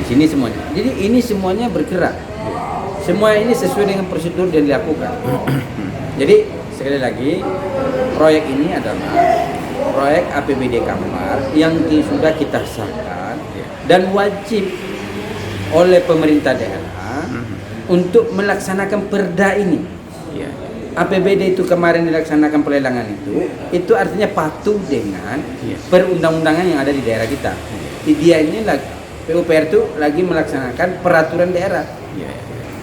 sini semuanya. Jadi ini semuanya bergerak. Semua ini sesuai dengan prosedur yang dilakukan. Jadi sekali lagi, proyek ini adalah proyek APBD Kampar yang sudah kita sahkan dan wajib oleh pemerintah daerah untuk melaksanakan perda ini. APBD itu kemarin dilaksanakan pelelangan itu artinya patuh dengan perundang-undangan yang ada di daerah kita. Dia ini PUPR itu lagi melaksanakan peraturan daerah.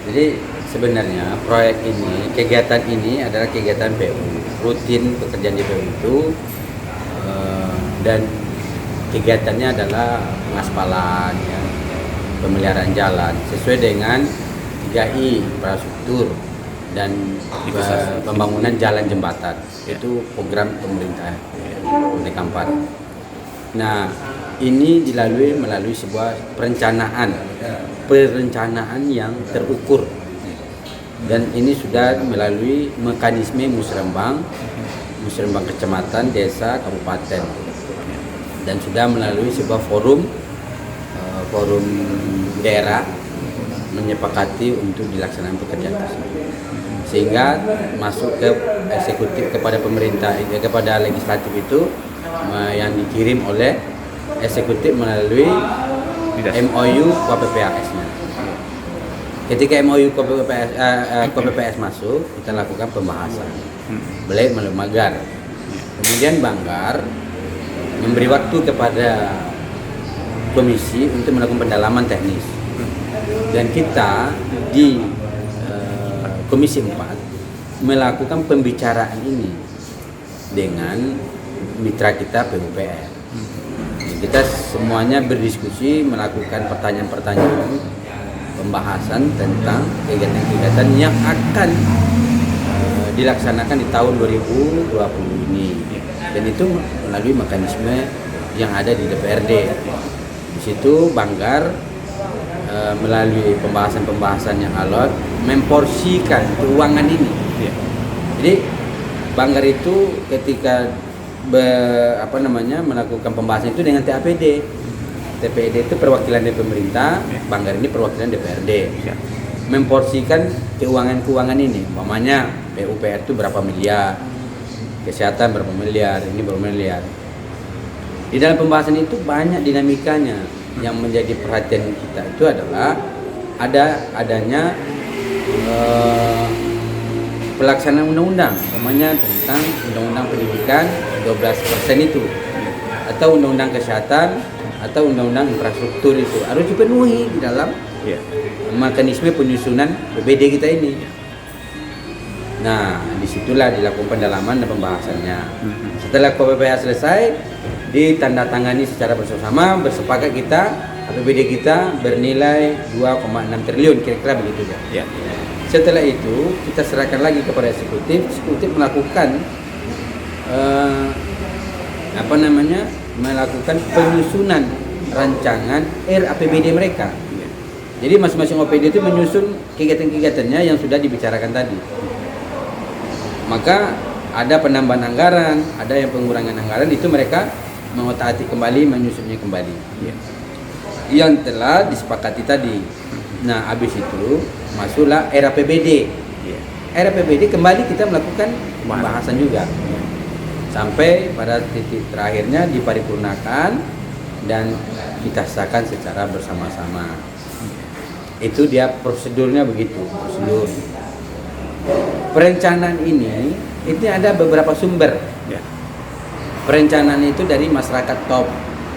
Jadi sebenarnya proyek ini, kegiatan ini adalah kegiatan PU, rutin pekerjaan di PU itu, dan kegiatannya adalah pengaspalan, ya, pemeliharaan jalan sesuai dengan 3I infrastruktur dan pembangunan jalan jembatan. Itu program pemerintah Kabupaten Kampar. Nah, ini melalui sebuah perencanaan yang terukur, dan ini sudah melalui mekanisme musrembang kecamatan, desa, kabupaten, dan sudah melalui sebuah forum daerah menyepakati untuk dilaksanakan pekerjaan tersebut, sehingga masuk ke eksekutif kepada pemerintah, kepada legislatif itu yang dikirim oleh eksekutif melalui MOU KPPAS-nya. Ketika MOU KPPAS masuk, kita lakukan pembahasan, melalui Magar. Kemudian Banggar memberi waktu kepada komisi untuk melakukan pendalaman teknis. Dan kita di Komisi 4 melakukan pembicaraan ini dengan mitra kita PUPR. Kita semuanya berdiskusi, melakukan pertanyaan-pertanyaan, pembahasan tentang kegiatan-kegiatan yang akan dilaksanakan di tahun 2020 ini. Dan itu melalui mekanisme yang ada di DPRD. Di situ Banggar melalui pembahasan yang alot memporsikan keuangan ini. Jadi Banggar itu ketika melakukan pembahasan itu dengan TAPD. TPD itu perwakilan dari pemerintah, Banggar ini perwakilan DPRD. Memporsikan keuangan ini, umpamanya PUPR itu berapa miliar, kesehatan berapa miliar, ini berapa miliar. Di dalam pembahasan itu banyak dinamikanya. Yang menjadi perhatian kita itu adalah adanya pelaksanaan undang-undang, umpamanya tentang undang-undang pendidikan 12% itu, atau undang-undang kesehatan, atau undang-undang infrastruktur itu harus dipenuhi di dalam mekanisme penyusunan PBD kita ini. Nah, disitulah dilakukan pendalaman dan pembahasannya. Setelah KPPA selesai, ditandatangani secara bersama-sama, bersepakat kita APBD kita bernilai 2,6 triliun, kira-kira begitu ya. Setelah itu kita serahkan lagi kepada eksekutif melakukan melakukan penyusunan rancangan RAPBD mereka. Jadi masing-masing OPD itu menyusun kegiatan-kegiatannya yang sudah dibicarakan tadi. Maka ada penambahan anggaran, ada yang pengurangan anggaran, itu mereka mengotak-atik kembali, menyusunnya kembali. Yang telah disepakati tadi. Nah, habis itu masuklah RAPBD. RAPBD kembali kita melakukan pembahasan juga. Sampai pada titik terakhirnya diparipurnakan dan kita sahkan secara bersama-sama. Itu dia prosedurnya begitu, prosedur. Perencanaan ini ada beberapa sumber. Perencanaan itu dari masyarakat top,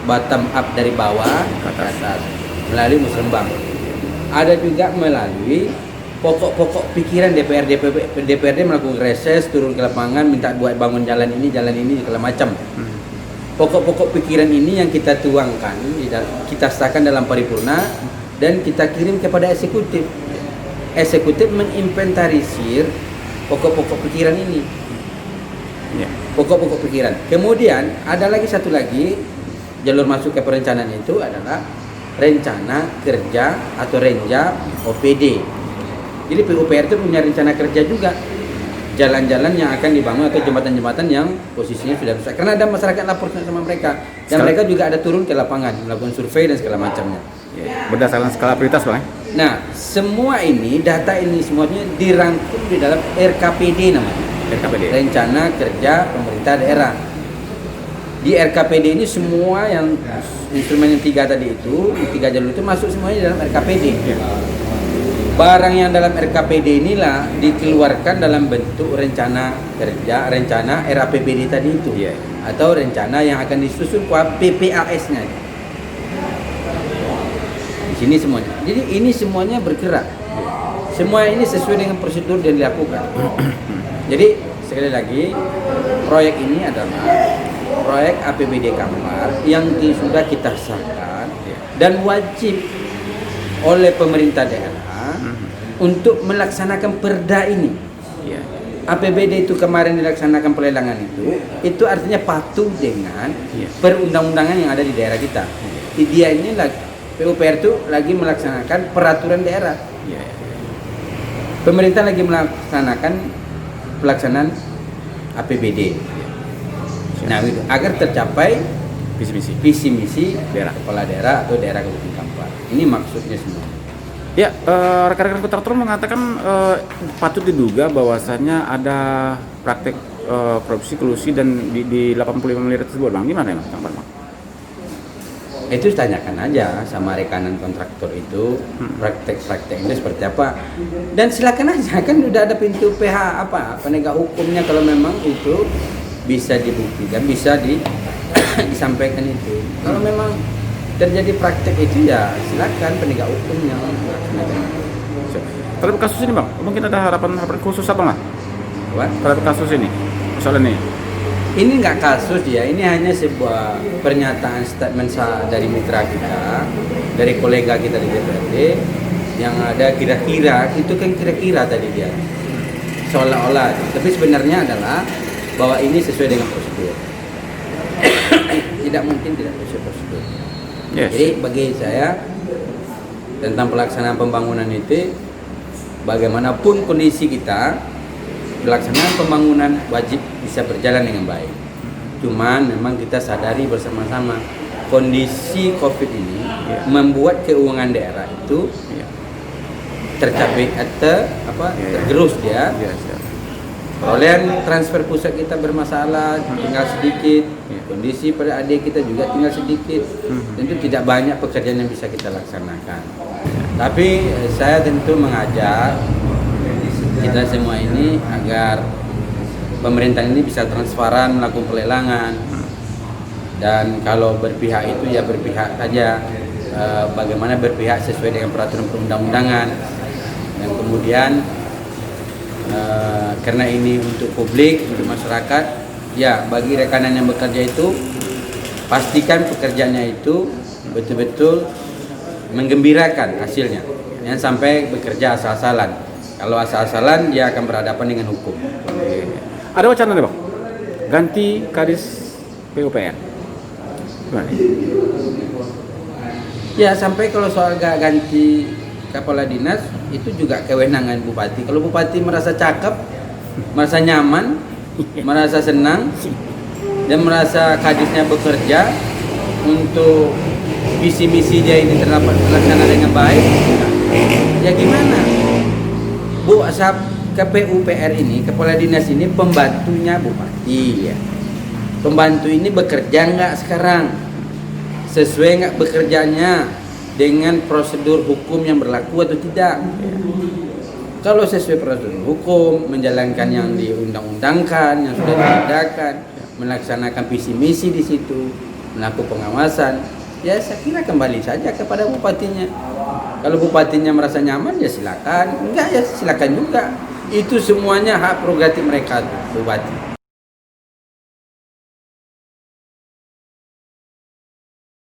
bottom up, dari bawah ke atas, melalui musrembang. Ada juga melalui pokok-pokok pikiran DPRD melakukan reses, turun ke lapangan, minta buat bangun jalan ini, segala macam. Pokok-pokok pikiran ini yang kita tuangkan, kita sahkan dalam paripurna dan kita kirim kepada eksekutif. Eksekutif menginventarisir pokok-pokok pikiran ini. Pokok-pokok pikiran. Kemudian ada lagi satu lagi jalur masuk ke perencanaan itu adalah rencana kerja atau renja OPD. Jadi PUPR itu punya rencana kerja juga, jalan-jalan yang akan dibangun atau jembatan-jembatan yang posisinya sudah rusak. Karena ada masyarakat lapor sama mereka dan mereka juga ada turun ke lapangan melakukan survei dan segala macamnya. Berdasarkan skala prioritas Bang. Nah, semua ini, data ini semuanya dirangkum di dalam RKPD namanya. RKPD. Rencana Kerja Pemerintah Daerah. Di RKPD ini semua yang instrumen yang 3 tadi itu, di 3 jalur itu masuk semuanya dalam RKPD. Barang yang dalam RKPD inilah dikeluarkan dalam bentuk rencana kerja, rencana RAPBD tadi itu, atau rencana yang akan disusun PPAS-nya. Di sini semuanya. Jadi ini semuanya bergerak. Semua ini sesuai dengan prosedur yang dilakukan. Jadi sekali lagi, proyek ini adalah proyek APBD Kampar yang sudah kita sahkan dan wajib oleh pemerintah daerah untuk melaksanakan perda ini. APBD itu kemarin dilaksanakan pelelangan itu artinya patuh dengan perundang-undangan yang ada di daerah kita. Dia ini PUPR itu lagi melaksanakan peraturan daerah. Pemerintah lagi melaksanakan pelaksanaan APBD. Nah, itu agar tercapai visi misi daerah kepala daerah atau daerah kabupaten Kampar. Ini maksudnya semua. Ya, rekan-rekan kontraktor mengatakan patut diduga bahwasannya ada praktek korupsi kolusi dan di 85 miliar tersebut, Bang. Gimana ya, Bang? Itu tanyakan aja sama rekanan kontraktor itu praktek-prakteknya seperti apa. Dan silakan aja, kan udah ada pintu PH penegak hukumnya kalau memang itu bisa dibuktikan, bisa disampaikan itu. Kalau memang terjadi praktek itu ya silakan penegak hukumnya melaksanakan. Terhadap kasus ini Bang, mungkin ada harapan khusus apa nggak? Terhadap kasus ini, persoalan ini? Ini nggak kasus ya, ini hanya sebuah pernyataan statement dari mitra kita, dari kolega kita di DPRD yang ada kira-kira, itu kan kira-kira tadi dia seolah-olah, tapi sebenarnya adalah bahwa ini sesuai dengan prosedur. Tidak mungkin tidak sesuai prosedur. Jadi bagi saya tentang pelaksanaan pembangunan itu, bagaimanapun kondisi kita, pelaksanaan pembangunan wajib bisa berjalan dengan baik. Cuman memang kita sadari bersama-sama kondisi COVID ini membuat keuangan daerah itu tercapek tergerus dia. Perolehan transfer pusat kita bermasalah, tinggal sedikit. Kondisi pada adik kita juga tinggal sedikit. Tentu tidak banyak pekerjaan yang bisa kita laksanakan. Tapi saya tentu mengajak kita semua ini agar pemerintah ini bisa transparan melakukan pelelangan. Dan kalau berpihak itu ya berpihak saja, bagaimana berpihak sesuai dengan peraturan perundang-undangan. Dan kemudian karena ini untuk publik, untuk masyarakat, ya bagi rekanan yang bekerja itu pastikan pekerjaannya itu betul-betul menggembirakan hasilnya, jangan sampai bekerja asal-asalan. Kalau asal-asalan dia akan berhadapan dengan hukum. Ada wacana nih Bang, ganti kadis PUPR. Gimana? Ya sampai kalau soal ganti kepala dinas itu juga kewenangan bupati. Kalau bupati merasa cakep, merasa nyaman, merasa senang, dan merasa kadisnya bekerja untuk visi misi dia ini terlaksana dengan baik, ya gimana? Bu, KPUPR ini, kepala dinas ini pembantunya bupati. Ya. Pembantu ini bekerja nggak sekarang? Sesuai nggak bekerjanya dengan prosedur hukum yang berlaku atau tidak? Kalau sesuai prosedur hukum, menjalankan yang diundang-undangkan, yang sudah diadakan, melaksanakan visi misi di situ, melakukan pengawasan, ya saya kira kembali saja kepada bupatinya. Kalau bupatinya merasa nyaman ya silakan, enggak ya silakan juga. Itu semuanya hak prerogatif mereka, bupati.